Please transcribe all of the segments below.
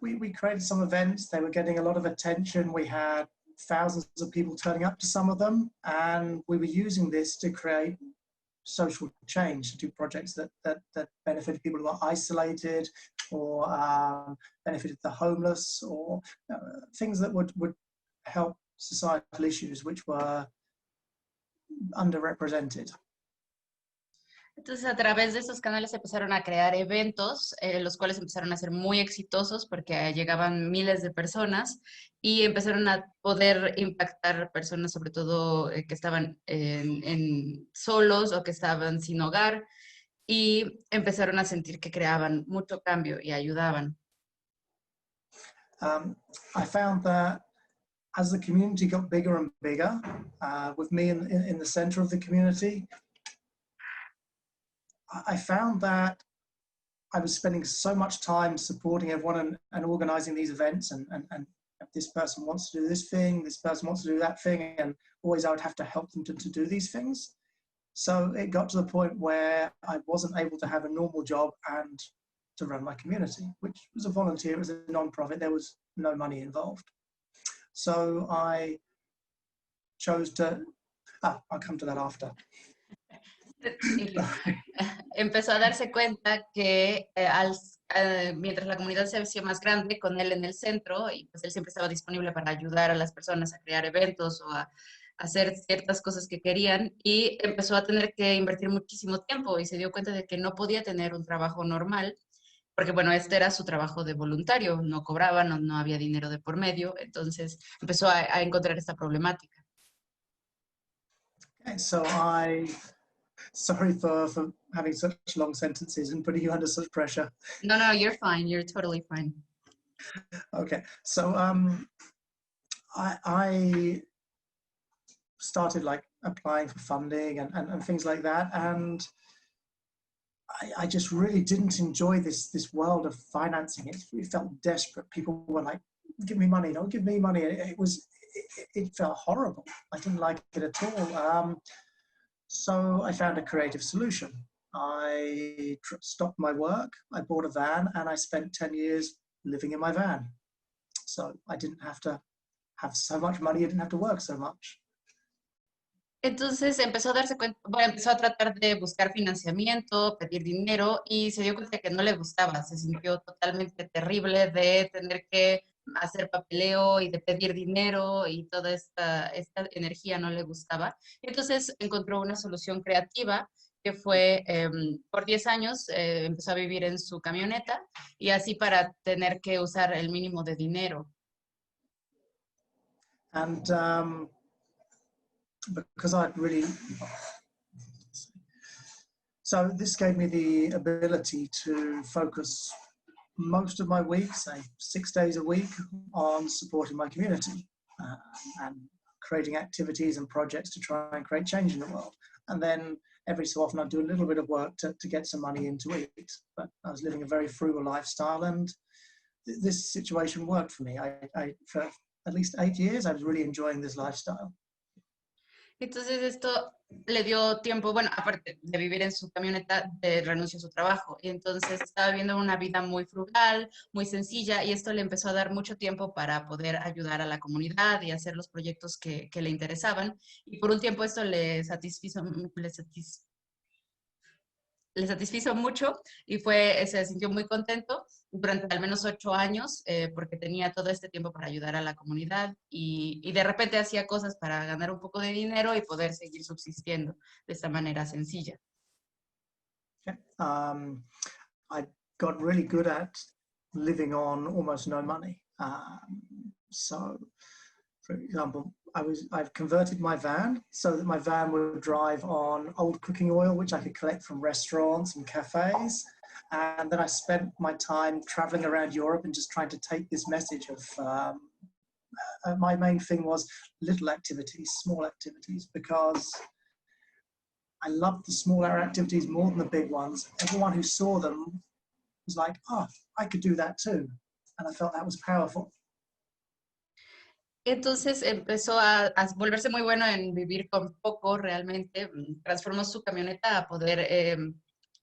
We created some events. They were getting a lot of attention. We had thousands of people turning up to some of them, and we were using this to create social change, to do projects that benefited people who are isolated, or benefited the homeless, or things that would help societal issues which were underrepresented. Entonces, a través de esos canales se empezaron a crear eventos, los cuales empezaron a ser muy exitosos porque llegaban miles de personas y empezaron a poder impactar personas, sobre todo que estaban solos o que estaban sin hogar, y empezaron a sentir que creaban mucho cambio y ayudaban. I found that as the community got bigger and bigger, with me in the center of the community, I found that I was spending so much time supporting everyone and organizing these events, and this person wants to do this thing, this person wants to do that thing, and always I would have to help them to do these things. So it got to the point where I wasn't able to have a normal job and to run my community, which was a volunteer, it was a non-profit, there was no money involved. So I chose to, I'll come to that after. Empezó a darse cuenta que mientras la comunidad se hacía más grande con él en el centro, y pues él siempre estaba disponible para ayudar a las personas a crear eventos o a hacer ciertas cosas que querían, y empezó a tener que invertir muchísimo tiempo y se dio cuenta de que no podía tener un trabajo normal, porque bueno, este era su trabajo de voluntario, no cobraba, no había dinero de por medio, entonces empezó a encontrar esta problemática. Okay, so sorry for having such long sentences and putting you under such pressure. No, you're fine. You're totally fine. Okay, so I started like applying for funding and things like that, and I just really didn't enjoy this world of financing. It felt desperate. People were like, "Give me money! Don't give me money!" It felt horrible. I didn't like it at all. So I found a creative solution. I stopped my work, I bought a van, and I spent 10 years living in my van. So I didn't have to have so much money, I didn't have to work so much. Entonces empezó a darse cuenta, bueno, empezó a tratar de buscar financiamiento, pedir dinero, y se dio cuenta que no le gustaba. Se sintió totalmente terrible de tener que hacer papeleo y de pedir dinero, y toda esta energía no le gustaba. Entonces encontró una solución creativa que fue, por 10 años, empezó a vivir en su camioneta, y así para tener que usar el mínimo de dinero. And because I'd really, so this gave me the ability to focus most of my week, say 6 days a week, on supporting my community and creating activities and projects to try and create change in the world. And then every so often I'd do a little bit of work to get some money in to eat. But I was living a very frugal lifestyle, and this situation worked for me. I for at least 8 years, I was really enjoying this lifestyle. Entonces esto le dio tiempo, bueno, aparte de vivir en su camioneta, renunció a su trabajo. Y entonces estaba viviendo una vida muy frugal, muy sencilla, y esto le empezó a dar mucho tiempo para poder ayudar a la comunidad y hacer los proyectos que le interesaban. Y por un tiempo esto le satisfizo mucho, y se sintió muy contento durante al menos 8 años, porque tenía todo este tiempo para ayudar a la comunidad, y de repente hacía cosas para ganar un poco de dinero y poder seguir subsistiendo de esta manera sencilla. Okay. I got really good at living on almost no money. So, for example, I've converted my van so that my van would drive on old cooking oil, which I could collect from restaurants and cafes. And then I spent my time traveling around Europe and just trying to take this message of, my main thing was little activities, small activities, because I loved the smaller activities more than the big ones. Everyone who saw them was like, oh, I could do that too. And I felt that was powerful. Entonces empezó a volverse muy bueno en vivir con poco realmente. Transformó su camioneta a poder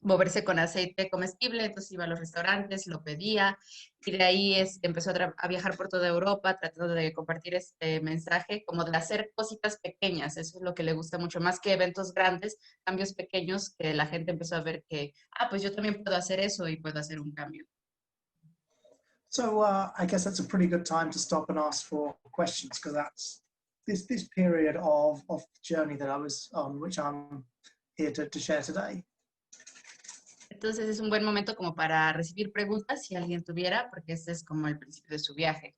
moverse con aceite comestible, entonces iba a los restaurantes, lo pedía y de ahí empezó a viajar por toda Europa tratando de compartir este mensaje, como de hacer cositas pequeñas, eso es lo que le gusta mucho, más que eventos grandes, cambios pequeños que la gente empezó a ver que, pues yo también puedo hacer eso y puedo hacer un cambio. So I guess that's a pretty good time to stop and ask for questions, because that's this period of the journey that I was on, which I'm here to share today. Entonces es un buen momento como para recibir preguntas si alguien tuviera, porque este es como el principio de su viaje.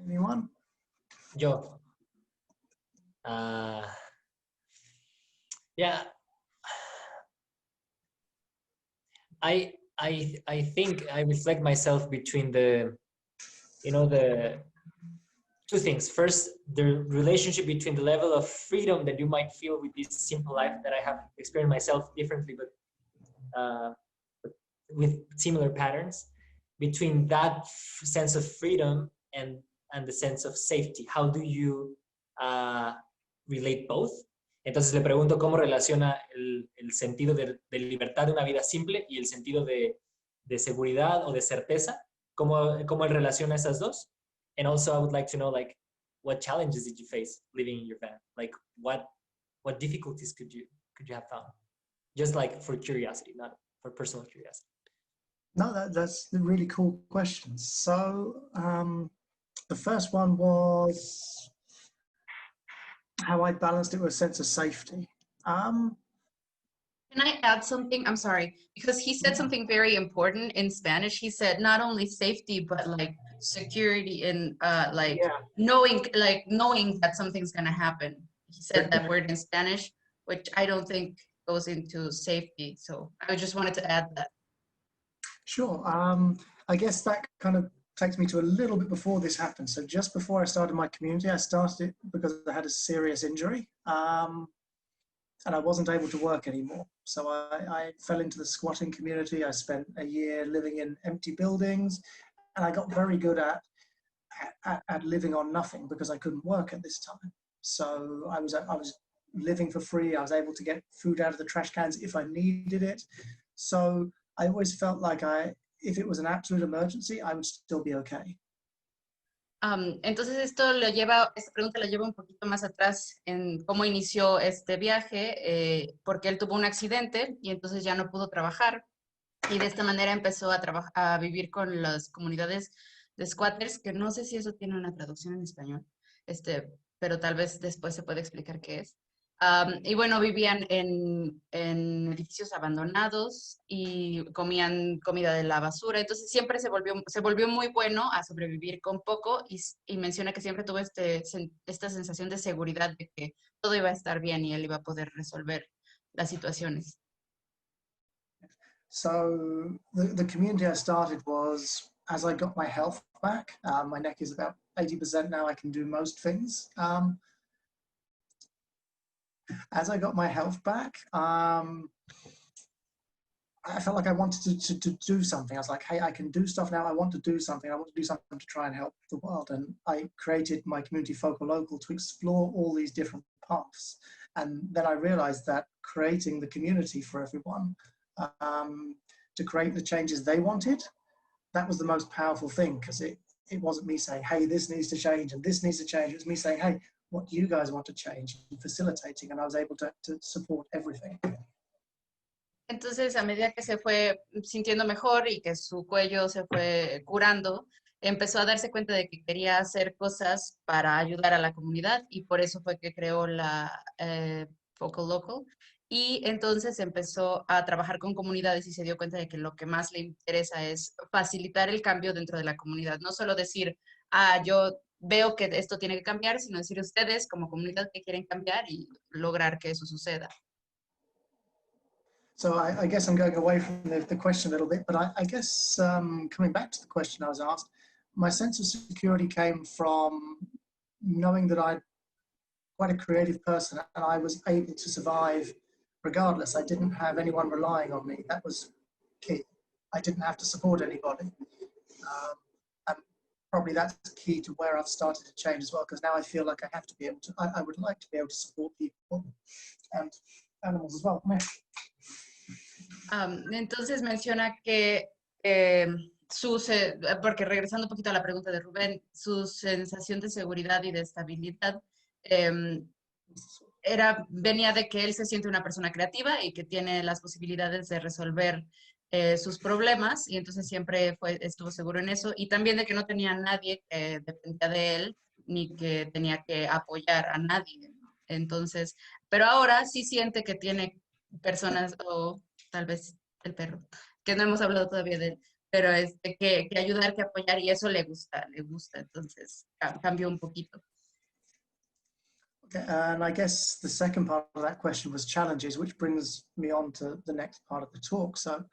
Anyone? Yo. Yeah. I think I reflect myself between the two things. First, the relationship between the level of freedom that you might feel with this simple life that I have experienced myself differently, but with similar patterns, between that sense of freedom and the sense of safety. How do you relate both? Entonces le pregunto cómo relaciona el sentido de libertad de una vida simple y el sentido de seguridad o de certeza, cómo él relaciona esas dos. And also I would like to know, like, what challenges did you face living in your van? Like, what difficulties could you have found? Just like for curiosity, not for personal curiosity. No, that's a really cool question. So the first one was how I balanced it with a sense of safety. Can I add something? I'm sorry, because he said something very important in Spanish. He said not only safety, but like security and knowing that something's gonna happen. He said that word in Spanish, which I don't think goes into safety. So I just wanted to add that. Sure. I guess that kind of takes me to a little bit before this happened. So just before I started my community, I started it because I had a serious injury. And I wasn't able to work anymore. So I fell into the squatting community. I spent a year living in empty buildings, and I got very good at living on nothing because I couldn't work at this time. So I was living for free. I was able to get food out of the trash cans if I needed it. So I always felt like if it was an absolute emergency, I would still be okay. Entonces esta pregunta la lleva un poquito más atrás en cómo inició este viaje, porque él tuvo un accidente y entonces ya no pudo trabajar y de esta manera empezó a vivir con las comunidades de squatters, que no sé si eso tiene una traducción en español, pero tal vez después se puede explicar qué es. Y bueno, vivían en edificios abandonados y comían comida de la basura. Entonces siempre se volvió muy bueno a sobrevivir con poco y menciona que siempre tuvo esta sensación de seguridad de que todo iba a estar bien y él iba a poder resolver las situaciones. So the community I started was as I got my health back. My neck is about 80% now. I can do most things. As I got my health back, I felt like I wanted to do something. I was like, hey, I can do stuff now. I want to do something. I want to do something to try and help the world. And I created my community Focal Local to explore all these different paths. And then I realized that creating the community for everyone, to create the changes they wanted, that was the most powerful thing, because it wasn't me saying, hey, this needs to change and this needs to change. It was me saying, hey, what do you guys want to change, and facilitating, and I was able to support everything. Entonces, a medida que se fue sintiendo mejor y que su cuello se fue curando, empezó a darse cuenta de que quería hacer cosas para ayudar a la comunidad y por eso fue que creó la Focal Local. Y entonces empezó a trabajar con comunidades y se dio cuenta de que lo que más le interesa es facilitar el cambio dentro de la comunidad. No solo decir, yo veo que esto tiene que cambiar, sino decir ustedes como comunidad que quieren cambiar y lograr que eso suceda. So I guess I'm going away from the question a little bit, but I guess coming back to the question I was asked, my sense of security came from knowing that I'm quite a creative person and I was able to survive regardless. I didn't have anyone relying on me. That was key. I didn't have to support anybody. And probably that's key to where I've started to change as well, because now I feel like I have to be able to, I would like to be able to support people and animals as well. Entonces menciona que porque regresando un poquito a la pregunta de Rubén, su sensación de seguridad y de estabilidad venía de que él se siente una persona creativa y que tiene las posibilidades de resolver sus problemas, y entonces siempre estuvo seguro en eso, y también de que no tenía nadie que dependía de él ni que tenía que apoyar a nadie. Entonces, pero ahora sí siente que tiene personas, o tal vez el perro, que no hemos hablado todavía de él, pero que ayudar, que apoyar, y eso le gusta, entonces cambió un poquito. Okay, and I guess the second part of that question was challenges, which brings me on to the next part of the talk. So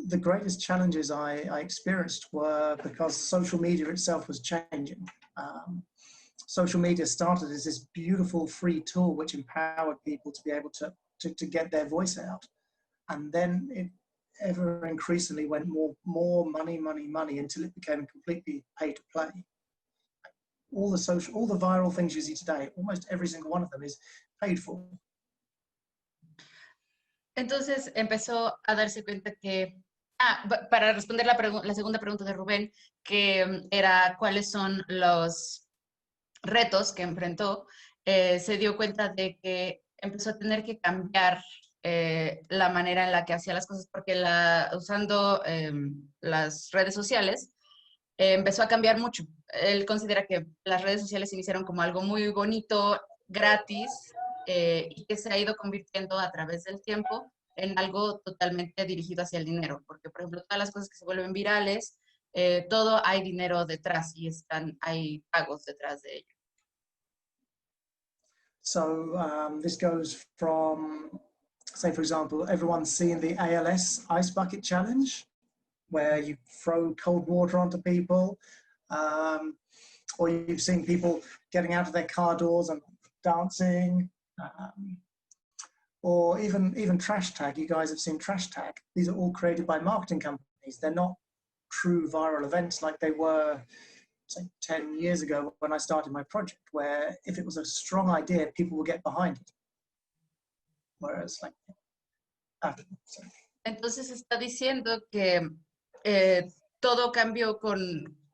the greatest challenges I experienced were because social media itself was changing. Social media started as this beautiful free tool which empowered people to be able to get their voice out. And then it ever increasingly went more money until it became completely pay to play. All the viral things you see today, almost every single one of them is paid for. Entonces empezó a darse cuenta que, para responder la segunda pregunta de Rubén, que era cuáles son los retos que enfrentó, se dio cuenta de que empezó a tener que cambiar la manera en la que hacía las cosas, porque usando las redes sociales, empezó a cambiar mucho. Él considera que las redes sociales iniciaron como algo muy bonito, gratis, y que se ha ido convirtiendo a través del tiempo en algo totalmente dirigido hacia el dinero, porque por ejemplo todas las cosas que se vuelven virales, todo hay dinero detrás y hay pagos detrás de ello. So this goes from, say for example, everyone's seen the ALS ice bucket challenge, where you throw cold water onto people, or you've seen people getting out of their car doors and dancing, or even trash tag. You guys have seen trash tag. These are all created by marketing companies. They're not true viral events like they were, say, 10 years ago when I started my project, where if it was a strong idea, people would get behind it. Whereas like, entonces está diciendo que todo cambió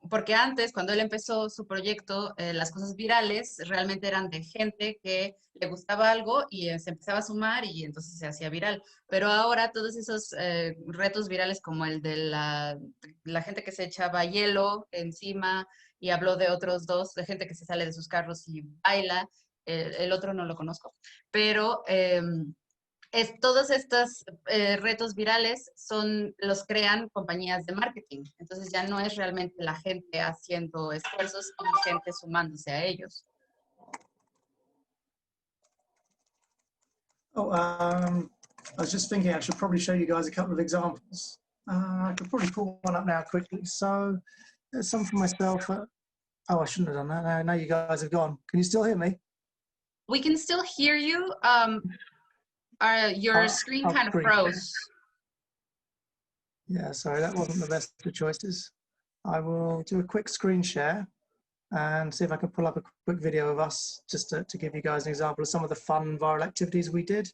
porque antes, cuando él empezó su proyecto, las cosas virales realmente eran de gente que le gustaba algo y se empezaba a sumar y entonces se hacía viral. Pero ahora todos esos retos virales, como el de la gente que se echaba hielo encima, y habló de otros dos, de gente que se sale de sus carros y baila, el otro no lo conozco, pero todos estos retos virales los crean compañías de marketing. Entonces ya no es realmente la gente haciendo esfuerzos y gente sumándose a ellos. I was just thinking I should probably show you guys a couple of examples. I could probably pull one up now quickly. So there's some for myself. I shouldn't have done that. Now you guys have gone. Can you still hear me? We can still hear you. Your screen kind of froze. Yeah, sorry, that wasn't the best of choices. I will do a quick screen share and see if I can pull up a quick video of us just to give you guys an example of some of the fun viral activities we did.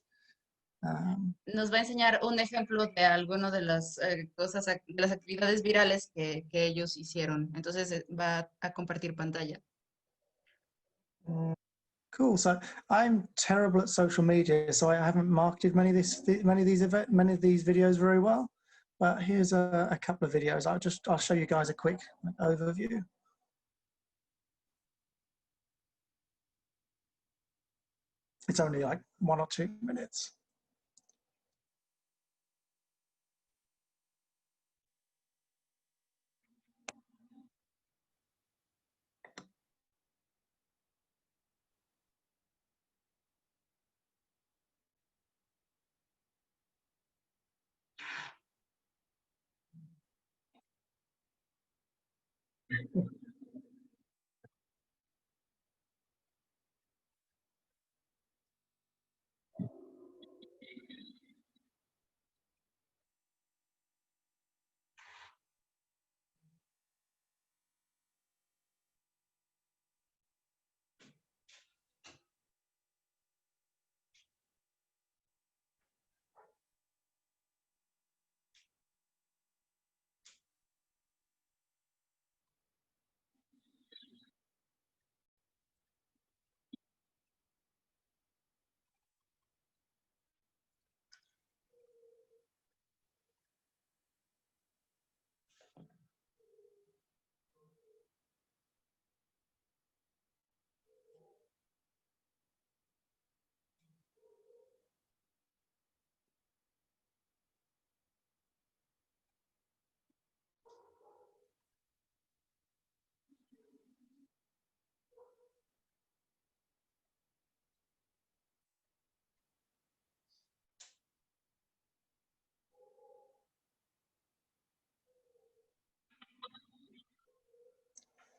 Nos va a enseñar un ejemplo de alguno de las cosas, de las actividades virales que ellos hicieron. Entonces va a compartir pantalla. Cool. So I'm terrible at social media, so I haven't marketed many of these videos very well. But here's a couple of videos. I'll show you guys a quick overview. It's only like 1 or 2 minutes.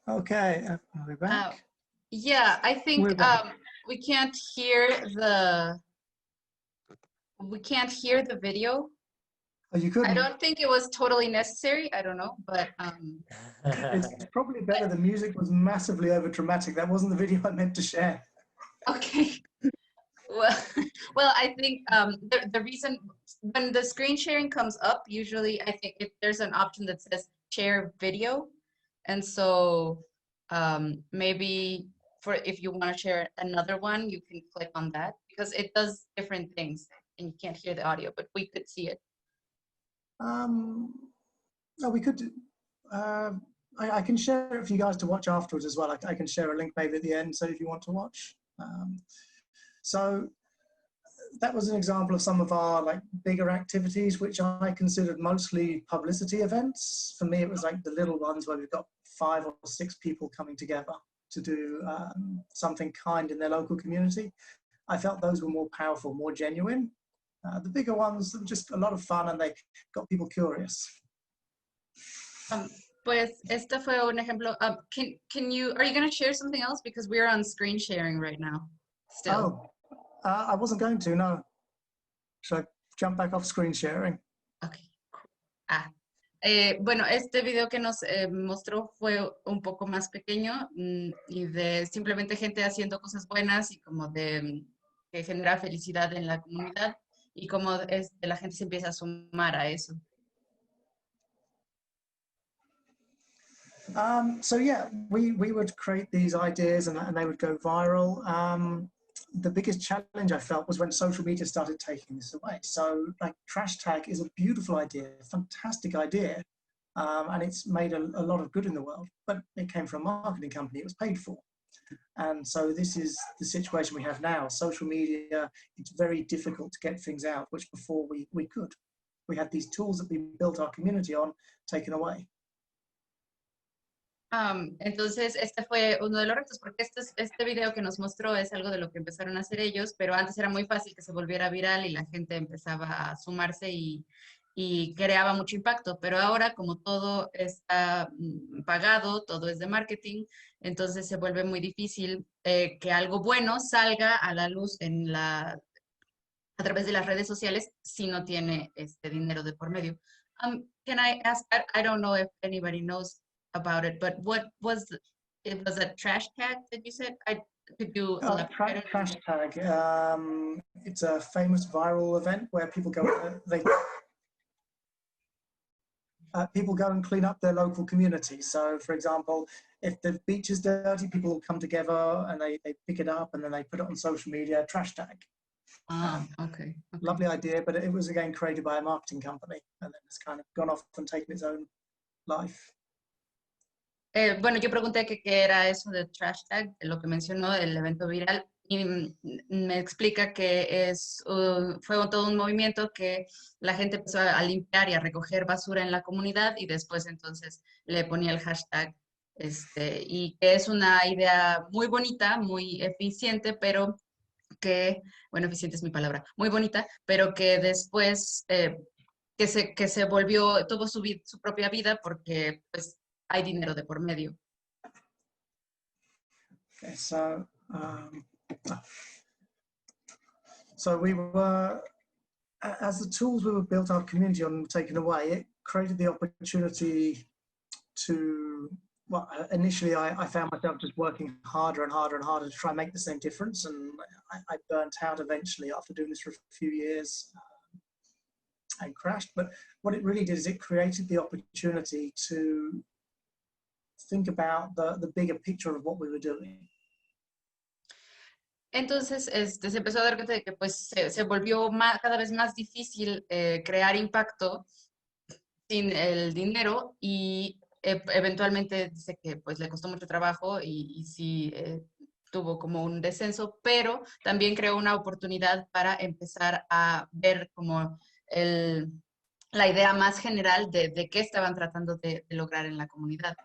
Okay, are we back? Yeah, I think We're back. we can't hear the video. Oh, you I couldn't? don't think it was totally necessary. I don't know, but It's probably better. The music was massively over dramatic. That wasn't the video I meant to share. okay. Well, I think the reason when the screen sharing comes up, usually I think there's an option that says share video, and so maybe if you want to share another one, you can click on that because it does different things, and you can't hear the audio, but we could see it. No, we could do, I can share it for you guys to watch afterwards as well. I can share a link maybe at the end, so if you want to watch. So that was an example of some of our like bigger activities, which I considered mostly publicity events. For me, it was like the little ones where we've got 5 or 6 people coming together to do something kind in their local community. I felt those were more powerful, more genuine. The bigger ones were just a lot of fun and they got people curious. Pues este fue un ejemplo. Are you going to share something else? Because we're on screen sharing right now. Still. Oh, I wasn't going to, no. Should I jump back off screen sharing? Okay. Bueno, este video que nos mostró fue un poco más pequeño y de simplemente gente haciendo cosas buenas y como de que genera felicidad en la comunidad y como la gente se empieza a sumar a eso. So yeah, we would create these ideas and they would go viral. The biggest challenge I felt was when social media started taking this away. So like trash tag is a beautiful idea, fantastic idea. And it's made a lot of good in the world, but it came from a marketing company, it was paid for. And so this is the situation we have now. Social media, it's very difficult to get things out, which before we could. We had these tools that we built our community on taken away. Entonces, este fue uno de los retos, porque este video que nos mostró es algo de lo que empezaron a hacer ellos, pero antes era muy fácil que se volviera viral y la gente empezaba a sumarse y creaba mucho impacto, pero ahora como todo está pagado, todo es de marketing, entonces se vuelve muy difícil que algo bueno salga a la luz a través de las redes sociales si no tiene este dinero de por medio. Can I ask, I don't know if anybody knows about it, but what was it was a trash tag that you said? Could you elaborate? Trash tag. It's a famous viral event where people go. People go and clean up their local community. So, for example, if the beach is dirty, people will come together and they pick it up and then they put it on social media. Trash tag. Okay. Lovely idea, but it was again created by a marketing company and then it's kind of gone off and taken its own life. Bueno, yo pregunté que qué era eso de trash tag, lo que mencionó el evento viral, y me explica que fue todo un movimiento que la gente empezó a limpiar y a recoger basura en la comunidad y después entonces le ponía el hashtag, y que es una idea muy bonita, muy eficiente, pero que, bueno, eficiente es mi palabra, muy bonita, pero que después que se volvió, tuvo su propia vida porque pues hay dinero de por medio. Okay, so we were, as the tools we were built our community on were taken away, it created the opportunity to, well, initially I found myself just working harder and harder and harder to try and make the same difference, and I burnt out eventually after doing this for a few years and crashed. But what it really did is it created the opportunity to think about the bigger picture of what we were doing. Entonces, se empezó a dar cuenta de que pues se volvió cada vez más difícil crear impacto sin el dinero y eventualmente dice que pues le costó mucho trabajo y sí tuvo como un descenso, pero también creó una oportunidad para empezar a ver como la idea más general de qué estaban tratando de lograr en la comunidad.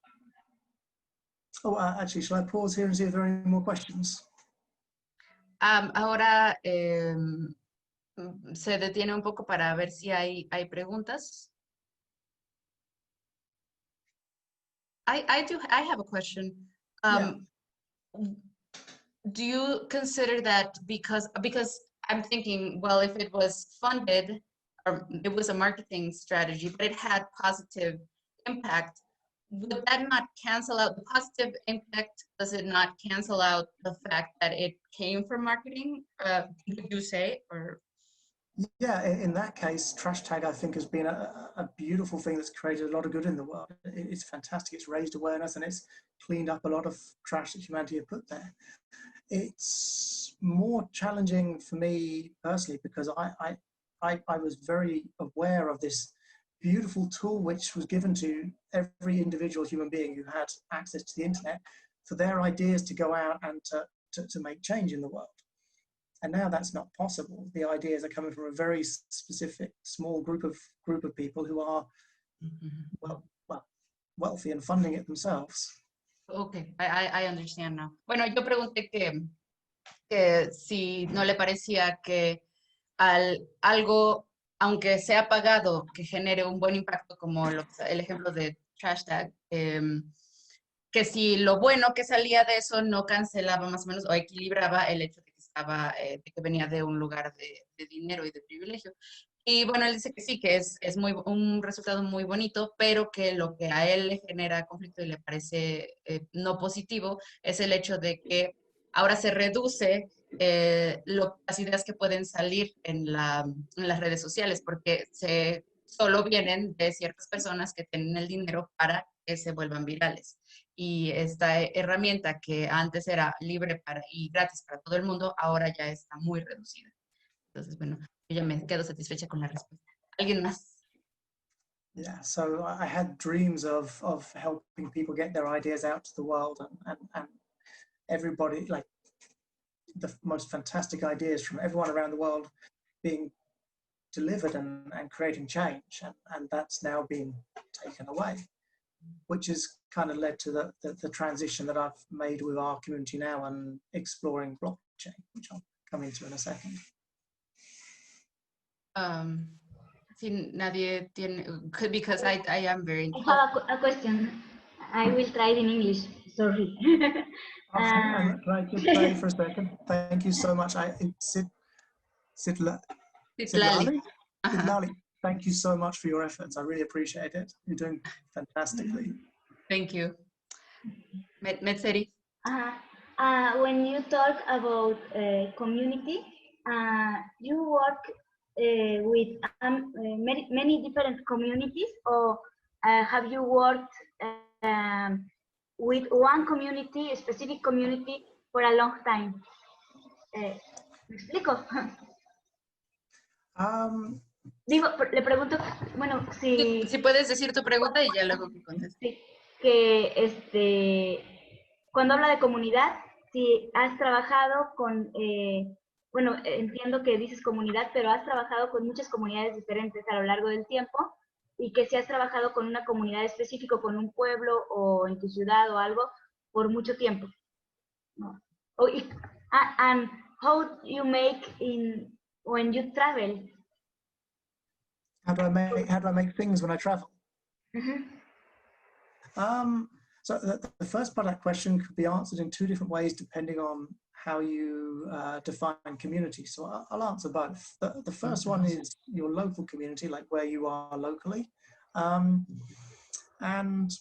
Oh, actually, shall I pause here and see if there are any more questions? Ahora se detiene un poco para ver si hay preguntas. I have a question. Do you consider that because I'm thinking, well, if it was funded or it was a marketing strategy, but it had positive impact, would that not cancel out the positive impact? Does it not cancel out the fact that it came from marketing? Would you say, or? Yeah, in that case, trash tag, I think, has been a beautiful thing that's created a lot of good in the world. It's fantastic. It's raised awareness and it's cleaned up a lot of trash that humanity had put there. It's more challenging for me personally because I was very aware of this beautiful tool which was given to every individual human being who had access to the internet for their ideas to go out and to make change in the world. And now that's not possible. The ideas are coming from a very specific small group of people who are wealthy and funding it themselves. Okay, I understand now. Bueno, yo pregunté que si no le parecía que algo, aunque sea pagado, que genere un buen impacto, como el ejemplo de trash tag, que si lo bueno que salía de eso no cancelaba más o menos o equilibraba el hecho de que de que venía de un lugar de dinero y de privilegio. Y bueno, él dice que sí, que es un resultado muy bonito, pero que lo que a él le genera conflicto y le parece no positivo es el hecho de que ahora se reduce las ideas que pueden salir en las redes sociales, porque solo vienen de ciertas personas que tienen el dinero para que se vuelvan virales. Y esta herramienta que antes era libre y gratis para todo el mundo, ahora ya está muy reducida. Entonces, bueno, yo ya me quedo satisfecha con la respuesta. ¿Alguien más? Yeah, so I had dreams of helping people get their ideas out to the world and everybody, like the most fantastic ideas from everyone around the world being delivered and creating change. And that's now been taken away, which has kind of led to the transition that I've made with our community now and exploring blockchain, which I'll come into in a second. Si nadie tiene, because I am very... I have a question. I will try it in English. Sorry. Can I just say for a second? Thank you so much. Sitlali. Thank you so much for your efforts. I really appreciate it. You're doing fantastically. Thank you. Metseri. When you talk about community, you work with many different communities, or have you worked with one community, a specific community, for a long time? ¿Me explico? Le pregunto, bueno, si puedes decir tu pregunta y ya luego que contestes. Sí, que cuando habla de comunidad, si has trabajado con, bueno, entiendo que dices comunidad, pero has trabajado con muchas comunidades diferentes a lo largo del tiempo, y que si has trabajado con una comunidad específica, con un pueblo o en tu ciudad o algo, por mucho tiempo. No. And how you make when you travel? How do I make things when I travel? So the first part of that question could be answered in two different ways depending on how you define community. So I'll answer both. The first one is your local community, like where you are locally. And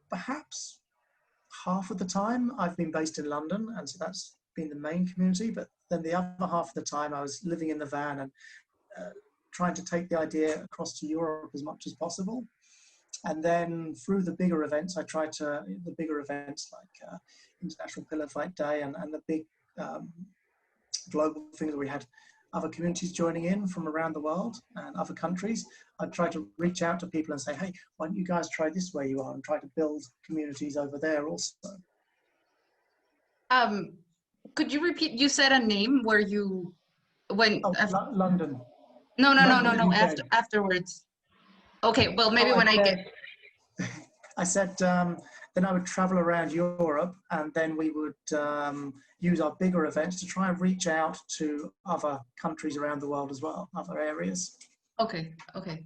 perhaps half of the time I've been based in London, and so that's been the main community, but then the other half of the time I was living in the van and trying to take the idea across to Europe as much as possible. And then through the bigger events, I tried to, the bigger events like International Pillar Fight Day and the big global things where we had other communities joining in from around the world and other countries. I tried to reach out to people and say, hey, why don't you guys try this where you are and try to build communities over there also. Could you repeat, you said a name where you went? London. No, afterwards. Okay, well, maybe when I get... I said, then I would travel around Europe and then we would use our bigger events to try and reach out to other countries around the world as well, other areas. Okay,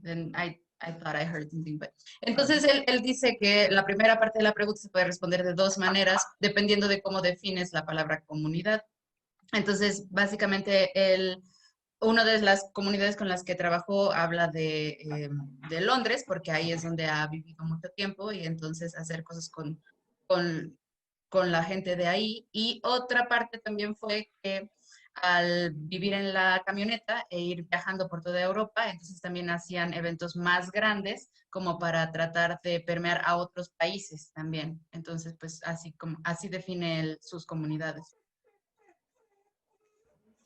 then I thought I heard something, but... Entonces, él dice que la primera parte de la pregunta se puede responder de dos maneras, dependiendo de cómo defines la palabra comunidad. Entonces, básicamente, una de las comunidades con las que trabajó habla de Londres, porque ahí es donde ha vivido mucho tiempo, y entonces hacer cosas con la gente de ahí. Y otra parte también fue que al vivir en la camioneta e ir viajando por toda Europa, entonces también hacían eventos más grandes como para tratar de permear a otros países también. Entonces, pues así define sus comunidades.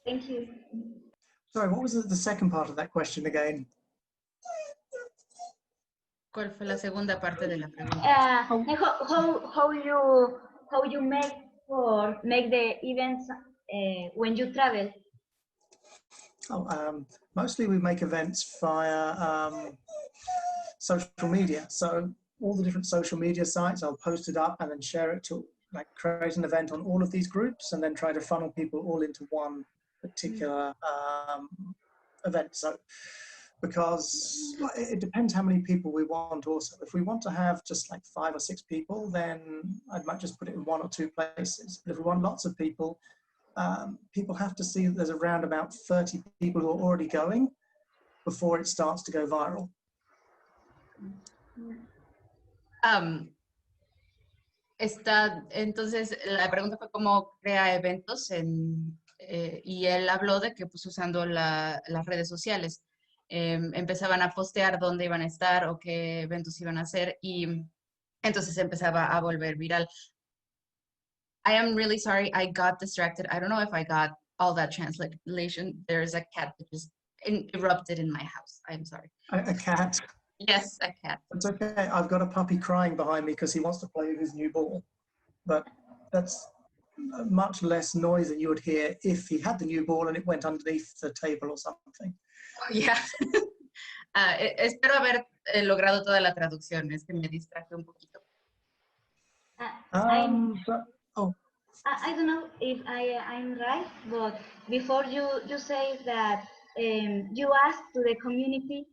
Thank you. Sorry, what was the second part of that question again? ¿Cuál fue la segunda parte de la pregunta? How you make the events when you travel? Mostly we make events via social media. So all the different social media sites, I'll post it up and then share it to like create an event on all of these groups and then try to funnel people all into one particular event. So because it depends how many people we want also. If we want to have just like 5 or 6 people, then I might just put it in 1 or 2 places. But if we want lots of people, people have to see that there's around about 30 people who are already going before it starts to go viral. Entonces, la pregunta fue cómo crea eventos y él habló de que pues usando las redes sociales empezaban a postear dónde iban a estar o qué eventos iban a hacer y entonces empezaba a volver viral. I am really sorry, I got distracted. I don't know if I got all that translation. There's a cat that just erupted in my house. I'm sorry. A cat? Yes, a cat. It's okay. I've got a puppy crying behind me because he wants to play with his new ball. But that's much less noise than you would hear if he had the new ball and it went underneath the table or something. Yeah. Espero haber logrado toda la traducción. Es que me distraje un poquito. I don't know if I'm right, but before you say that you asked to the community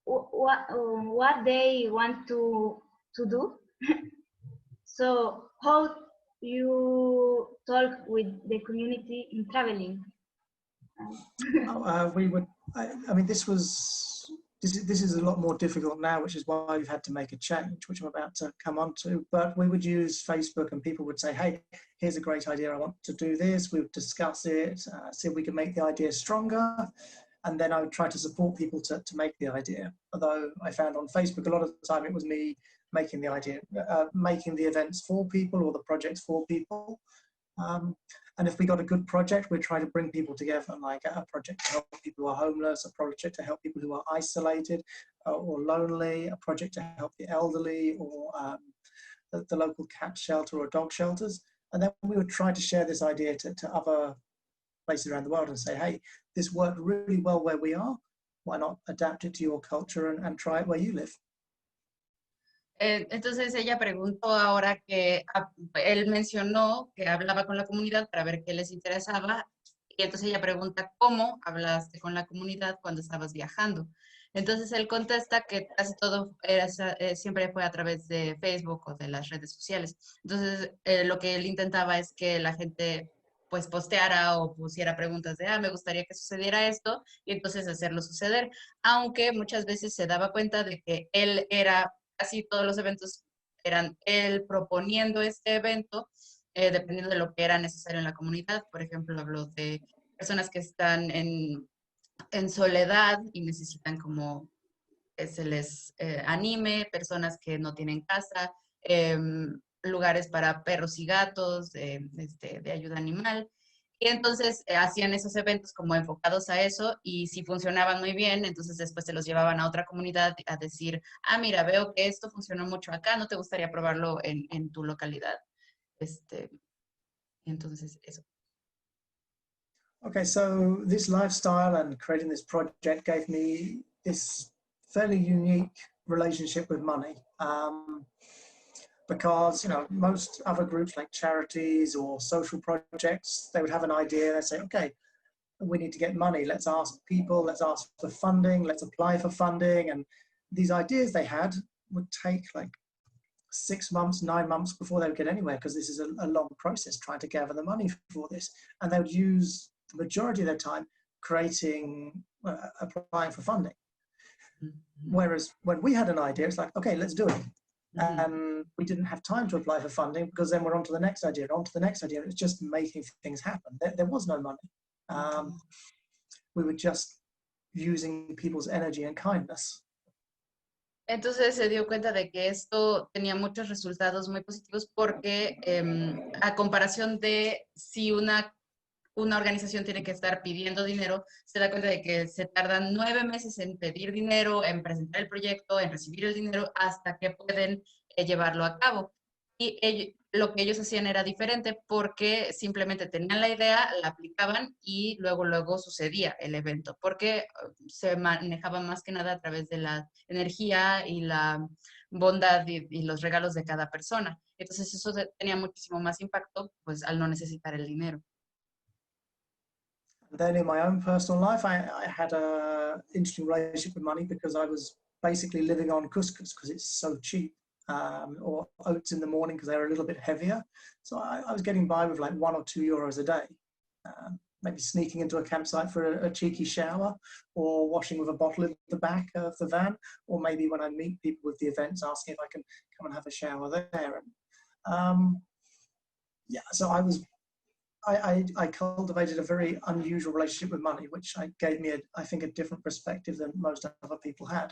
what they want to do. So how you talk with the community in traveling? We would. I mean, this is a lot more difficult now, which is why we've had to make a change, which I'm about to come on to. But we would use Facebook and people would say, hey, here's a great idea. I want to do this. We would discuss it, see if we can make the idea stronger. And then I would try to support people to make the idea. Although I found on Facebook, a lot of the time it was me making the idea, making the events for people or the projects for people. And if we got a good project, we'd try to bring people together, like a project to help people who are homeless, a project to help people who are isolated or lonely, a project to help the elderly or the local cat shelter or dog shelters. And then we would try to share this idea to other places around the world and say, hey, this worked really well where we are. Why not adapt it to your culture and try it where you live? Entonces ella preguntó ahora que él mencionó que hablaba con la comunidad para ver qué les interesaba y entonces ella pregunta cómo hablaste con la comunidad cuando estabas viajando. Entonces él contesta que casi todo siempre fue a través de Facebook o de las redes sociales. Entonces lo que él intentaba es que la gente pues posteara o pusiera preguntas de, me gustaría que sucediera esto y entonces hacerlo suceder. Aunque muchas veces se daba cuenta de que él era casi todos los eventos eran él proponiendo este evento, dependiendo de lo que era necesario en la comunidad. Por ejemplo, habló de personas que están en soledad y necesitan como que se les anime, personas que no tienen casa, lugares para perros y gatos, de ayuda animal. Y entonces hacían esos eventos como enfocados a eso y si funcionaban muy bien, entonces después se los llevaban a otra comunidad a decir, mira, veo que esto funcionó mucho acá, ¿no te gustaría probarlo en tu localidad? Entonces eso. Okay, so this lifestyle and creating this project gave me this fairly unique relationship with money. Because, you know, most other groups like charities or social projects, they would have an idea, they'd say, okay, we need to get money. Let's ask people, let's ask for funding, let's apply for funding. And these ideas they had would take like 6 months, 9 months before they would get anywhere, because this is a long process trying to gather the money for this. And they would use the majority of their time applying for funding. Whereas when we had an idea, it's like, okay, let's do it. And we didn't have time to apply for funding, because then we're on to the next idea, on to the next idea. It's just making things happen. There was no money. We were just using people's energy and kindness. Entonces se dio cuenta de que esto tenía muchos resultados muy positivos porque a comparación de si una organización tiene que estar pidiendo dinero, se da cuenta de que se tardan 9 meses en pedir dinero, en presentar el proyecto, en recibir el dinero, hasta que pueden llevarlo a cabo. Y lo que ellos hacían era diferente porque simplemente tenían la idea, la aplicaban y luego sucedía el evento, porque se manejaba más que nada a través de la energía y la bondad y los regalos de cada persona. Entonces eso tenía muchísimo más impacto, pues al no necesitar el dinero. Then in my own personal life, I had an interesting relationship with money, because I was basically living on couscous because it's so cheap, or oats in the morning because they're a little bit heavier. So I was getting by with like €1 or €2 a day, maybe sneaking into a campsite for a cheeky shower, or washing with a bottle in the back of the van, or maybe when I meet people with the events, asking if I can come and have a shower there. And yeah, so I cultivated a very unusual relationship with money, which gave me, I think, a different perspective than most other people had.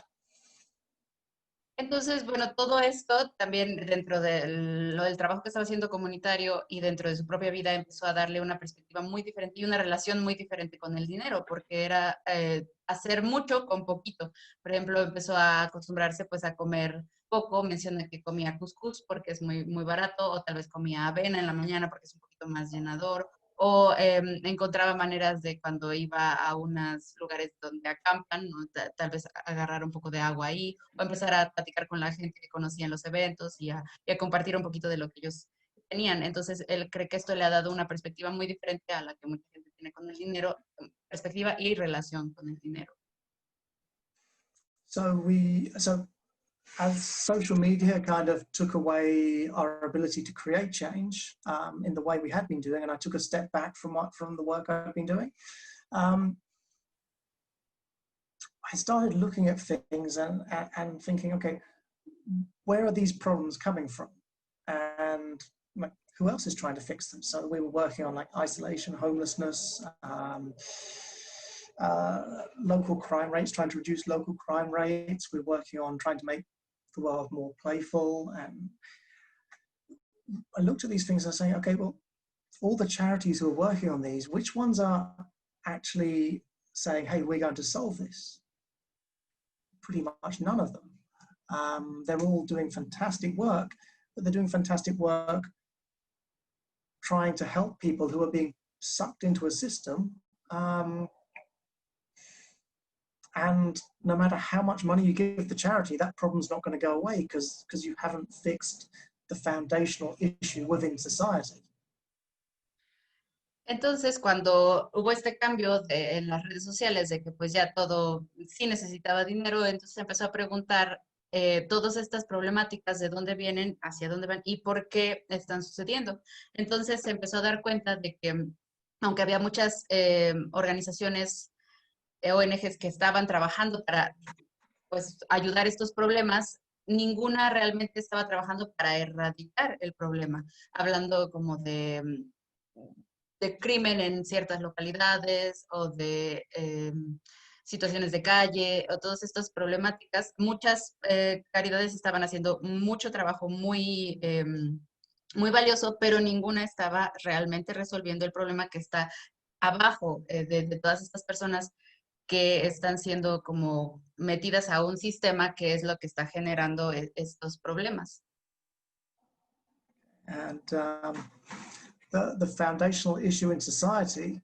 Entonces, bueno, todo esto también dentro del trabajo que estaba haciendo comunitario y dentro de su propia vida empezó a darle una perspectiva muy diferente y una relación muy diferente con el dinero, porque era hacer mucho con poquito. Por ejemplo, empezó a acostumbrarse pues a comer poco, menciona que comía cuscús porque es muy, muy barato, o tal vez comía avena en la mañana porque es un poquito más llenador, o encontraba maneras de cuando iba a unos lugares donde acampan, ¿no? Tal vez agarrar un poco de agua ahí, o empezar a platicar con la gente que conocía en los eventos y a compartir un poquito de lo que ellos tenían. Entonces, él cree que esto le ha dado una perspectiva muy diferente a la que mucha gente tiene con el dinero, perspectiva y relación con el dinero. So as social media kind of took away our ability to create change in the way we had been doing, and I took a step back from the work I've been doing, I started looking at things and thinking, okay, where are these problems coming from? And who else is trying to fix them? So we were working on like isolation, homelessness, local crime rates, trying to reduce local crime rates. We're working on trying to make the world more playful. And I looked at these things and I was saying, okay, well, all the charities who are working on these, which ones are actually saying, hey, we're going to solve this? Pretty much none of them. They're all doing fantastic work, but they're doing fantastic work trying to help people who are being sucked into a system. And no matter how much money you give the charity, that problem's not going to go away because you haven't fixed the foundational issue within society. Entonces, cuando hubo este cambio en las redes sociales de que pues ya todo sí necesitaba dinero, entonces empezó a preguntar todas estas problemáticas, de dónde vienen, hacia dónde van y por qué están sucediendo. Entonces se empezó a dar cuenta de que aunque había muchas organizaciones, ONGs que estaban trabajando para pues ayudar estos problemas, ninguna realmente estaba trabajando para erradicar el problema, hablando como de crimen en ciertas localidades o de situaciones de calle o todas estas problemáticas. Muchas caridades estaban haciendo mucho trabajo muy valioso, pero ninguna estaba realmente resolviendo el problema que está abajo de todas estas personas que están siendo como metidas a un sistema que es lo que está generando estos problemas. And the foundational issue in society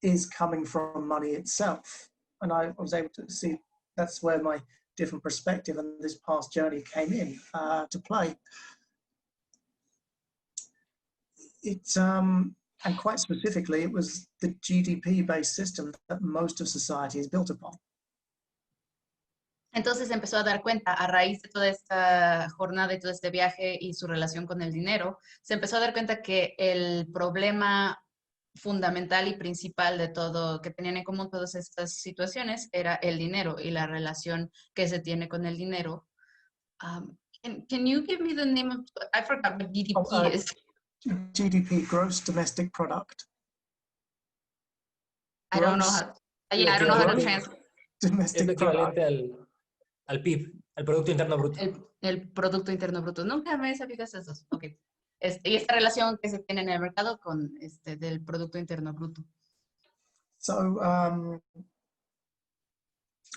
is coming from money itself. And I was able to see that's where my different perspective and this past journey came in to play. It's And quite specifically, it was the GDP-based system that most of society is built upon. Entonces empezó a dar cuenta, a raíz de toda esta jornada y todo este viaje y su relación con el dinero, se empezó a dar cuenta que el problema fundamental y principal de todo, que tenían en común todas estas situaciones, era el dinero y la relación que se tiene con el dinero. Can you give me the name of, I forgot what GDP is. GDP, gross domestic product. I don't know how, yeah, I don't know how to translate. Es Domestic lo product. equivalente al PIB, al Producto Interno Bruto. El Producto Interno Bruto. Nunca me he sabido esos. Ok. Y esta relación que se tiene en el mercado con del Producto Interno Bruto. So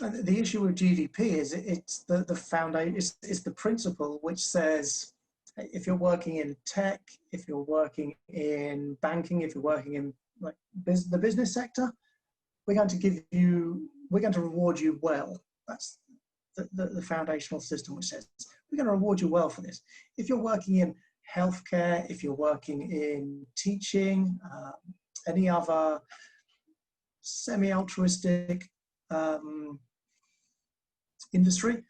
the issue with GDP is it's the foundation, it's the principle which says if you're working in tech, if you're working in banking, if you're working in like the business sector, we're going to reward you well. That's the foundational system which says we're going to reward you well for this. If you're working in healthcare, if you're working in teaching, any other semi-altruistic industry,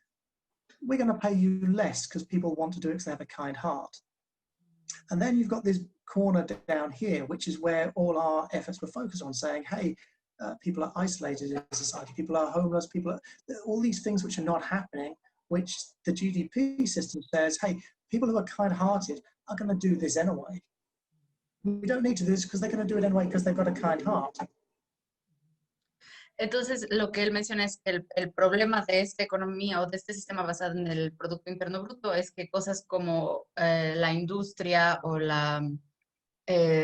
we're going to pay you less because people want to do it because they have a kind heart. And then you've got this corner down here, which is where all our efforts were focused on, saying, hey, people are isolated in society, people are homeless, all these things which are not happening, which the GDP system says, hey, people who are kind-hearted are going to do this anyway. We don't need to do this because they're going to do it anyway because they've got a kind heart. Entonces, lo que él menciona es que el problema de esta economía o de este sistema basado en el Producto Interno Bruto es que cosas como la industria o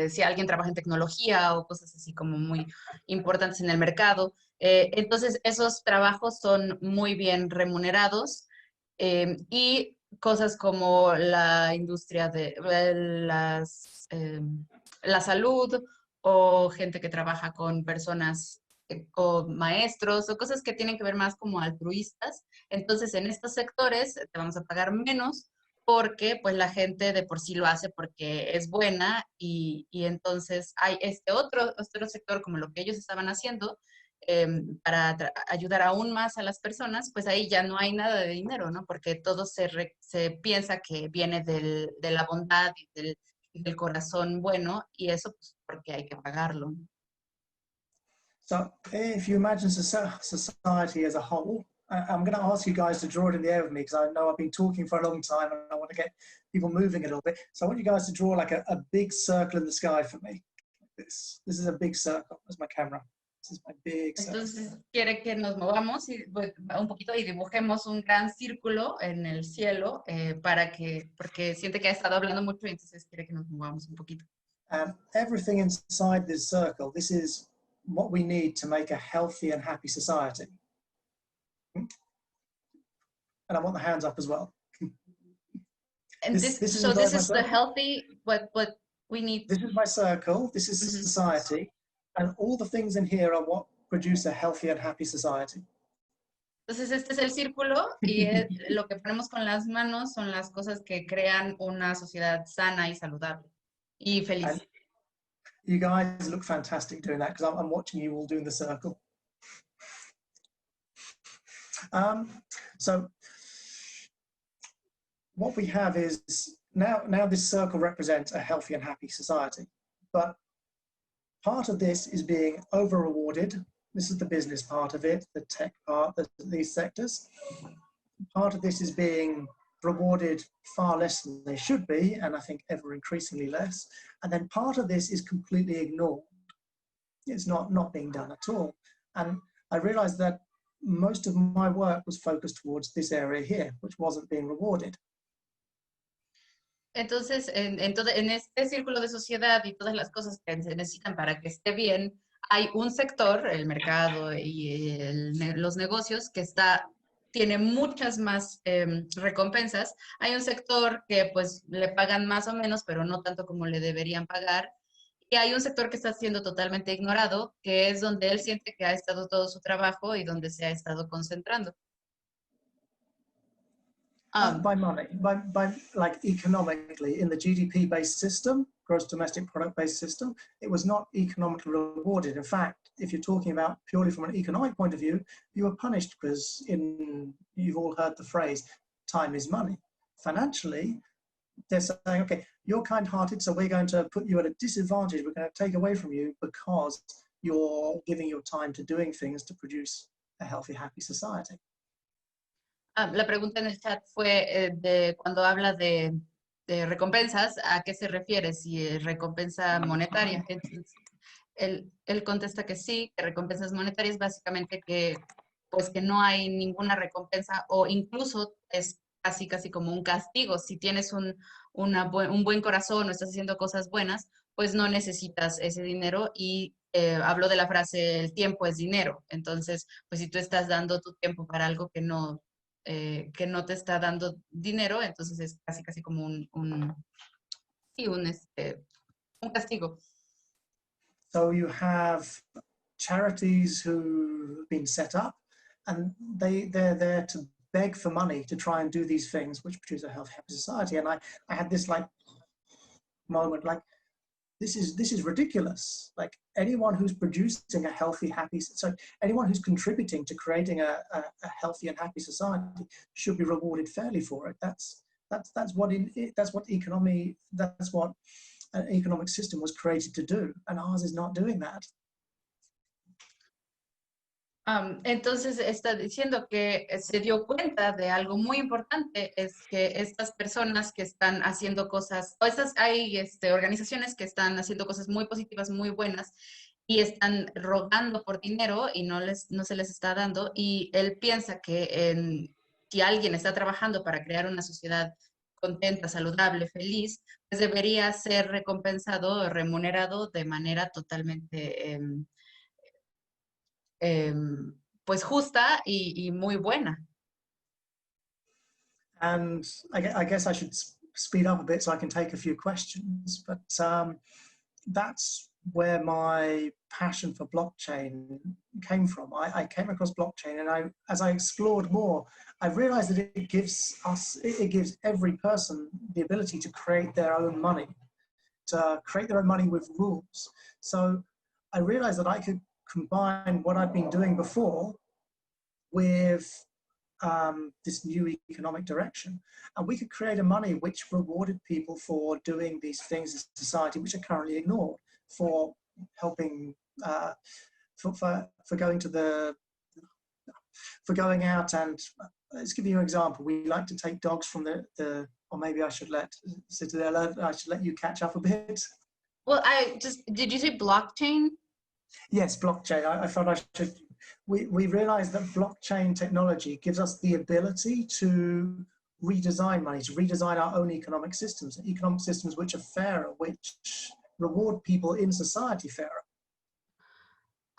si alguien trabaja en tecnología o cosas así como muy importantes en el mercado, entonces esos trabajos son muy bien remunerados y cosas como la industria de la salud o gente que trabaja con personas o maestros o cosas que tienen que ver más como altruistas. Entonces, en estos sectores te vamos a pagar menos porque pues la gente de por sí lo hace porque es buena y entonces hay este otro sector como lo que ellos estaban haciendo para ayudar aún más a las personas, pues ahí ya no hay nada de dinero, ¿no? Porque todo se piensa que viene de la bondad y del corazón bueno y eso pues porque hay que pagarlo. So if you imagine society as a whole, I'm going to ask you guys to draw it in the air with me because I know I've been talking for a long time and I want to get people moving a little bit. So I want you guys to draw like a big circle in the sky for me. This is a big circle. That's my camera. This is my big circle. Entonces quiere que nos movamos un poquito y dibujemos un gran círculo en el cielo porque siente que ha estado hablando mucho y entonces quiere que nos movamos un poquito. Everything inside this circle, this is what we need to make a healthy and happy society. And I want the hands up as well. And this is the healthy, what we need. This is my circle, this is society, and all the things in here are what produce a healthy and happy society. Entonces este es el círculo y lo que ponemos con las manos son las cosas que crean una sociedad sana y saludable y feliz. And you guys look fantastic doing that because I'm watching you all doing the circle. So what we have is now this circle represents a healthy and happy society, but part of this is being over rewarded. This is the business part of it, the tech part, these sectors. Part of this is being rewarded far less than they should be, and I think ever increasingly less. And then part of this is completely ignored. It's not being done at all. And I realized that most of my work was focused towards this area here, which wasn't being rewarded. Entonces, en este círculo de sociedad y todas las cosas que se necesitan para que esté bien, hay un sector, el mercado y los negocios, que tiene muchas más recompensas. Hay un sector que pues le pagan más o menos, pero no tanto como le deberían pagar. Y hay un sector que está siendo totalmente ignorado, que es donde él siente que ha estado todo su trabajo y donde se ha estado concentrando. By money, by like economically, in the GDP-based system, gross domestic product-based system, it was not economically rewarded. In fact, if you're talking about purely from an economic point of view, you were punished because you've all heard the phrase, time is money. Financially, they're saying, okay, you're kind-hearted, so we're going to put you at a disadvantage. We're going to take away from you because you're giving your time to doing things to produce a healthy, happy society. La pregunta en el chat fue de cuando habla de recompensas, ¿a qué se refiere? Si es recompensa monetaria. Entonces, él contesta que sí, que recompensas monetarias, básicamente que pues que no hay ninguna recompensa o incluso es casi como un castigo. Si tienes un buen corazón o estás haciendo cosas buenas, pues no necesitas ese dinero y hablo de la frase, el tiempo es dinero. Entonces, pues si tú estás dando tu tiempo para algo que no te está dando dinero, entonces es casi como un castigo. So you have charities who've been set up, and they're there to beg for money to try and do these things which produce a healthy, happy society. And I had this like moment, like this is ridiculous. Like anyone who's producing a healthy, happy, so anyone who's contributing to creating a healthy and happy society should be rewarded fairly for it. That's what an economic system was created to do, and ours is not doing that. Entonces está diciendo que se dio cuenta de algo muy importante, es que estas personas que están haciendo cosas, o hay organizaciones que están haciendo cosas muy positivas, muy buenas, y están rogando por dinero y no se les está dando, y él piensa que si alguien está trabajando para crear una sociedad contenta, saludable, feliz, pues debería ser recompensado o remunerado de manera totalmente pues justa y muy buena. And I guess I should speed up a bit so I can take a few questions, but that's where my passion for blockchain came from. I came across blockchain, and as I explored more, I realized that it gives every person the ability to create their own money, with rules. So I realized that I could combine what I've been doing before with this new economic direction, and we could create a money which rewarded people for doing these things in society which are currently ignored, for helping, for going out and let's give you an example. We like to take dogs from or maybe I should let you catch up a bit. Well, did you say blockchain? Yes, blockchain. I thought I should. We realized that blockchain technology gives us the ability to redesign money, to redesign our own economic systems which are fairer, which reward people in society fairer.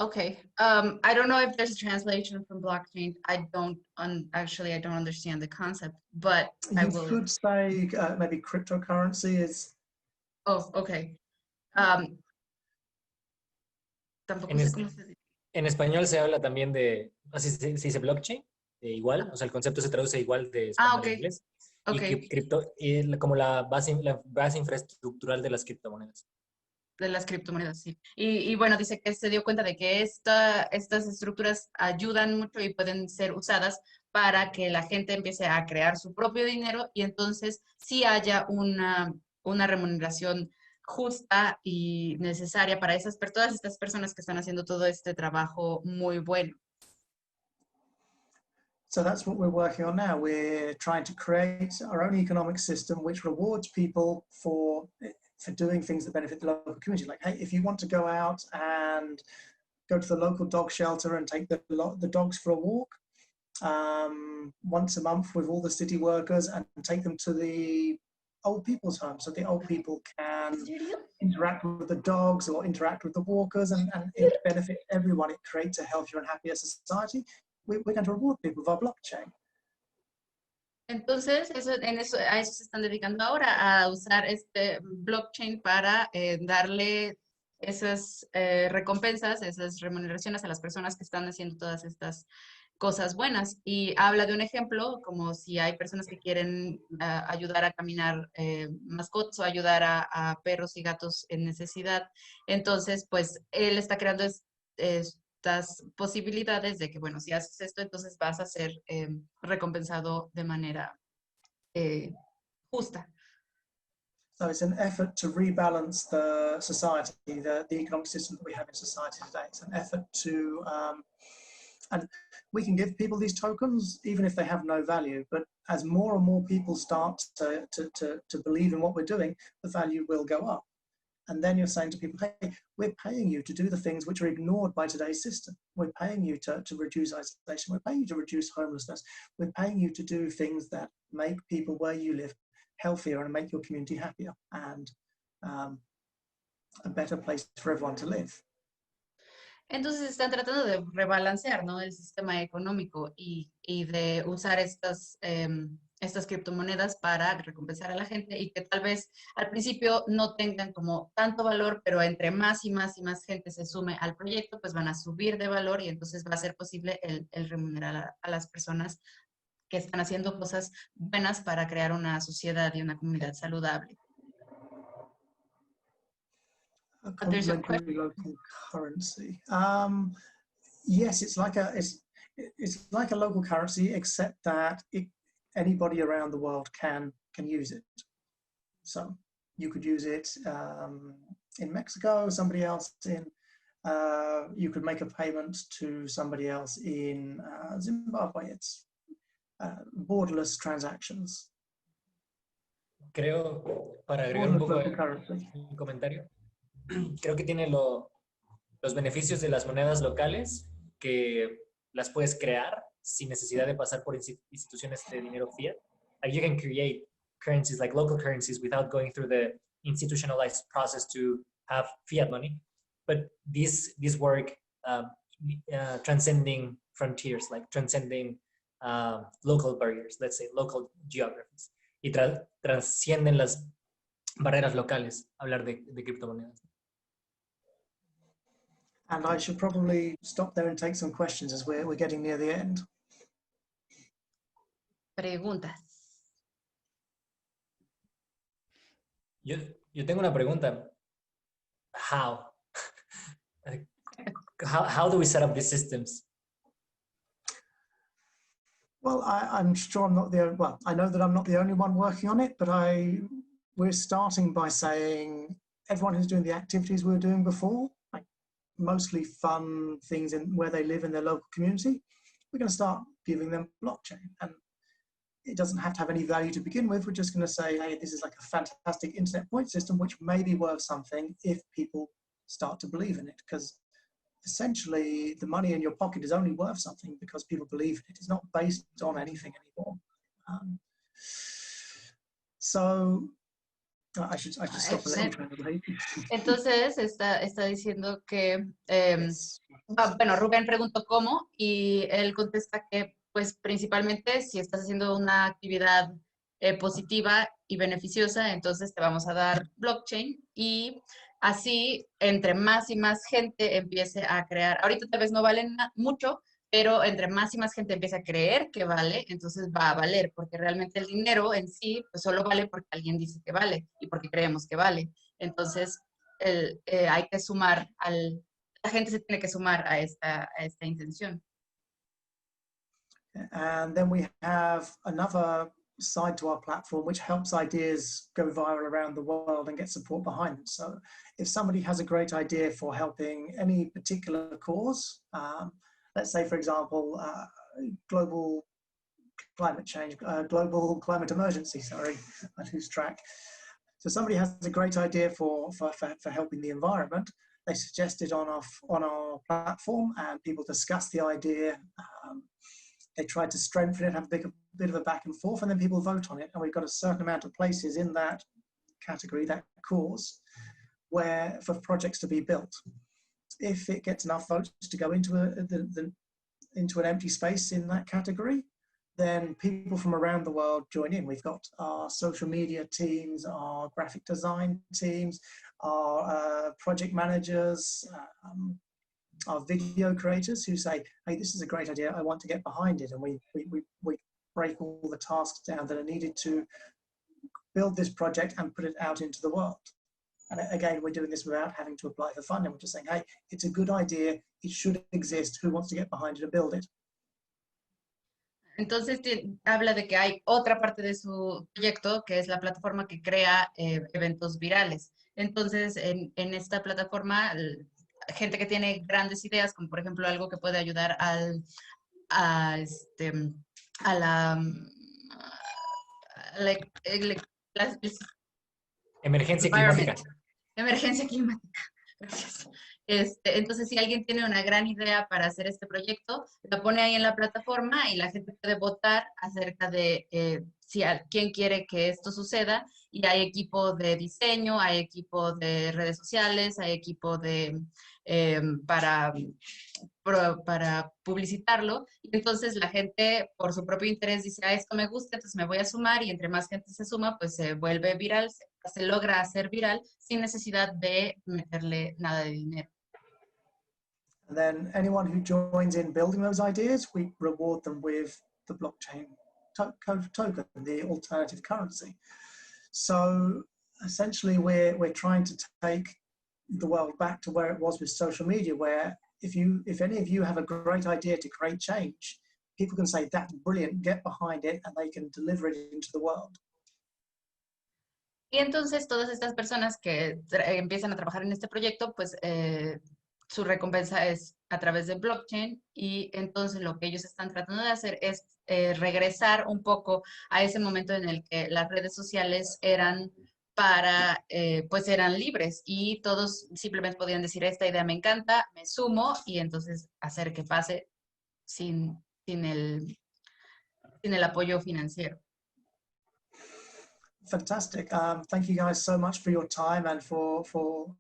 Okay. I don't know if there's a translation from blockchain. I don't understand the concept, but I will. You could say maybe cryptocurrency is. Oh, okay. Tampoco sé cómo se dice. En español se habla también de, así se dice blockchain, igual, o sea, el concepto se traduce igual de español a inglés. Okay. Y como la base infraestructural de las criptomonedas. De las criptomonedas, sí. Y bueno, dice que se dio cuenta de que estas estructuras ayudan mucho y pueden ser usadas para que la gente empiece a crear su propio dinero y entonces sí haya una remuneración justa y necesaria para todas estas personas que están haciendo todo este trabajo muy bueno. So that's what we're working on now. We're trying to create our own economic system which rewards people for doing things that benefit the local community. Like, hey, if you want to go out and go to the local dog shelter and take the dogs for a walk once a month with all the city workers and take them to the old people's home, so the old people can interact with the dogs or interact with the walkers, and it benefits everyone. It creates a healthier and happier society. We're going to reward people with our blockchain. Entonces, a eso se están dedicando ahora, a usar este blockchain para darle esas recompensas, esas remuneraciones a las personas que están haciendo todas estas cosas buenas. Y habla de un ejemplo, como si hay personas que quieren ayudar a caminar mascotas o ayudar a perros y gatos en necesidad. Entonces, pues él está creando estas posibilidades de que, bueno, si haces esto, entonces vas a ser recompensado de manera justa. So it's an effort to rebalance the society, the economic system that we have in society today. It's an effort to, and we can give people these tokens even if they have no value, but as more and more people start to believe in what we're doing, the value will go up. And then you're saying to people, hey, we're paying you to do the things which are ignored by today's system. We're paying you to reduce isolation. We're paying you to reduce homelessness. We're paying you to do things that make people where you live healthier and make your community happier and a better place for everyone to live. Entonces están tratando de rebalancear, ¿no?, el sistema económico y de usar estas criptomonedas para recompensar a la gente y que tal vez al principio no tengan como tanto valor, pero entre más y más y más gente se sume al proyecto, pues van a subir de valor y entonces va a ser posible el remunerar a las personas que están haciendo cosas buenas para crear una sociedad y una comunidad saludable. A complementary local currency. Yes, it's like a local currency, except that anybody around the world can use it. So you could use it in Mexico. Somebody else in you could make a payment to somebody else in Zimbabwe. It's borderless transactions. Creo, para agregar un poco un comentario, creo que tiene los beneficios de las monedas locales, que las puedes crear sin necesidad de pasar por instituciones de dinero fiat. Like you can create currencies like local currencies without going through the institutionalized process to have fiat money. But these work transcending frontiers, like transcending local barriers, let's say local geographies, y trascienden las barreras locales, hablar de criptomonedas. And I should probably stop there and take some questions as we're getting near the end. Preguntas. Yo tengo una pregunta. How? How do we set up these systems? Well, I'm sure I'm not the only, well, I know that I'm not the only one working on it, but we're starting by saying everyone who's doing the activities we were doing before, like mostly fun things in where they live in their local community, we're going to start giving them blockchain. And it doesn't have to have any value to begin with. We're just going to say, hey, this is like a fantastic internet point system, which may be worth something if people start to believe in it. Because essentially, the money in your pocket is only worth something because people believe in it. It's not based on anything anymore. So I should stop. Entonces está diciendo que, bueno, Rubén preguntó cómo y él contesta que, pues, principalmente si estás haciendo una actividad positiva y beneficiosa, entonces te vamos a dar blockchain y así, entre más y más gente empiece a crear, ahorita tal vez no valen mucho, pero entre más y más gente empiece a creer que vale, entonces va a valer, porque realmente el dinero en sí pues solo vale porque alguien dice que vale y porque creemos que vale. Entonces, hay que sumar la gente se tiene que sumar a esta intención. And then we have another side to our platform which helps ideas go viral around the world and get support behind them. So if somebody has a great idea for helping any particular cause, let's say, for example, global climate change, global climate emergency, sorry, I lose track. So somebody has a great idea for helping the environment. They suggest it on our platform and people discuss the idea. They try to strengthen it, have a bit of a back and forth, and then people vote on it. And we've got a certain amount of places in that category, that cause, where for projects to be built. If it gets enough votes to go into an empty space in that category, then people from around the world join in. We've got our social media teams, our graphic design teams, our project managers, video creators who say, hey, this is a great idea, I want to get behind it, and we break all the tasks down that are needed to build this project and put it out into the world. And again, we're doing this without having to apply for funding. We're just saying, hey, it's a good idea, it should exist, who wants to get behind it and build it? Entonces habla de que hay otra parte de su proyecto que es la plataforma que crea eventos virales. Entonces, en esta plataforma, gente que tiene grandes ideas, como por ejemplo algo que puede ayudar a la Emergencia climática. Emergencia climática. Gracias. Entonces, si alguien tiene una gran idea para hacer este proyecto, la pone ahí en la plataforma y la gente puede votar acerca de quién quiere que esto suceda. Y hay equipo de diseño, hay equipo de redes sociales, hay equipo para publicitarlo. Y entonces la gente, por su propio interés, dice, esto me gusta, entonces me voy a sumar. Y entre más gente se suma, pues se vuelve viral, se logra hacer viral sin necesidad de meterle nada de dinero. And then anyone who joins in building those ideas, we reward them with the blockchain token, the alternative currency. So essentially, we're trying to take the world back to where it was with social media, where if any of you have a great idea to create change, people can say, that's brilliant, get behind it, and they can deliver it into the world. Y entonces todas estas personas que empiezan a trabajar en este proyecto, pues su recompensa es a través de blockchain, y entonces lo que ellos están tratando de hacer es regresar un poco a ese momento en el que las redes sociales eran pues eran libres y todos simplemente podían decir, esta idea me encanta, me sumo, y entonces hacer que pase sin el apoyo financiero. Fantastic. Thank you guys so much for your time and for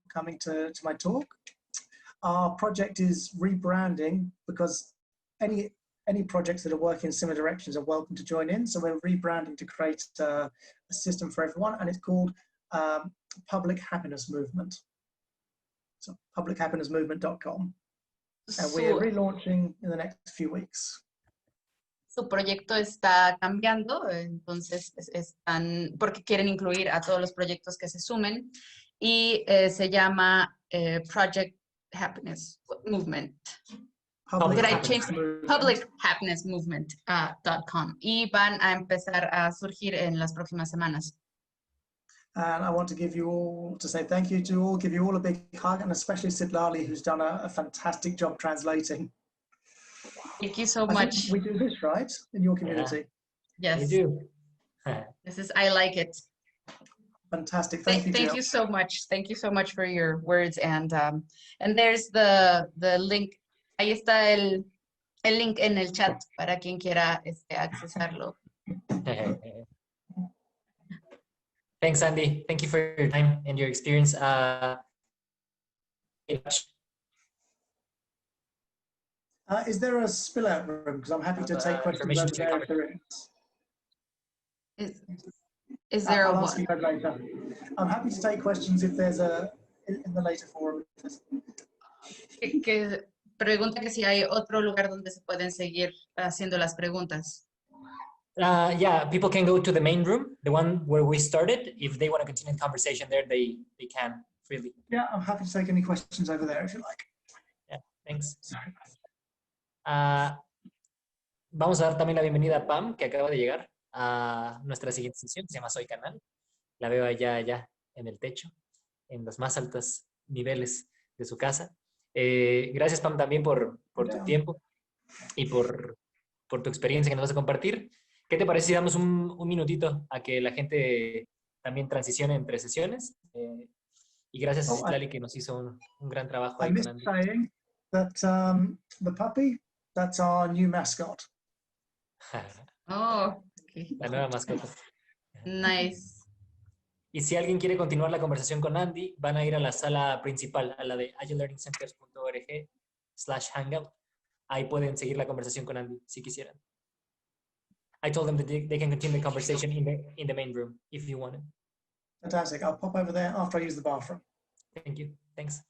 coming to my talk. Our project is rebranding because any projects that are working in similar directions are welcome to join in. So we're rebranding to create a system for everyone, and it's called Public Happiness Movement. So publichappinessmovement.com. And we're relaunching in the next few weeks. Su proyecto está cambiando, entonces porque quieren incluir a todos los proyectos que se sumen, y se llama Project Happiness Movement. Publichappinessmovement.com, y van a empezar a surgir en las próximas semanas. And I want to give you all, to say thank you to all, give you all a big hug, and especially Sidlali, who's done a fantastic job translating. Thank you so much. We do this, right, in your community? Yeah. Yes. We do. I like it. Fantastic. Thank you, Jill. Thank you so much. Thank you so much for your words. And there's the link. Ahí está el link en el chat para quien quiera accesarlo. Thanks, Andy. Thank you for your time and your experience. Is there a spill-out room? Because I'm happy to take questions over there if there is. Is there I'll a ask you that later. I'm happy to take questions if there's in the later forum. Que pregunta que si hay otro lugar donde se pueden seguir haciendo las preguntas. Yeah, people can go to the main room, the one where we started. If they want to continue the conversation there, they can freely. Yeah, I'm happy to take any questions over there if you like. Yeah, thanks. Sorry. Vamos a dar también la bienvenida a Pam, que acaba de llegar a nuestra siguiente sesión, se llama Soy Canal. La veo allá en el techo, en los más altos niveles de su casa. Gracias, Pam, también por tu tiempo y por tu experiencia que nos vas a compartir. ¿Qué te parece si damos un minutito a que la gente también transicione entre sesiones? Y gracias a Citlali, que nos hizo un gran trabajo. I missed saying that the puppy, that's our new mascot. Oh, okay. La nueva mascota. Nice. Y si alguien quiere continuar la conversación con Andy, van a ir a la sala principal, a la de agilelearningcenters.org/hangout. Ahí pueden seguir la conversación con Andy, si quisieran. I told them that they can continue the conversation in the main room, if you want it. Fantastic. I'll pop over there after I use the bathroom. Thank you. Thanks.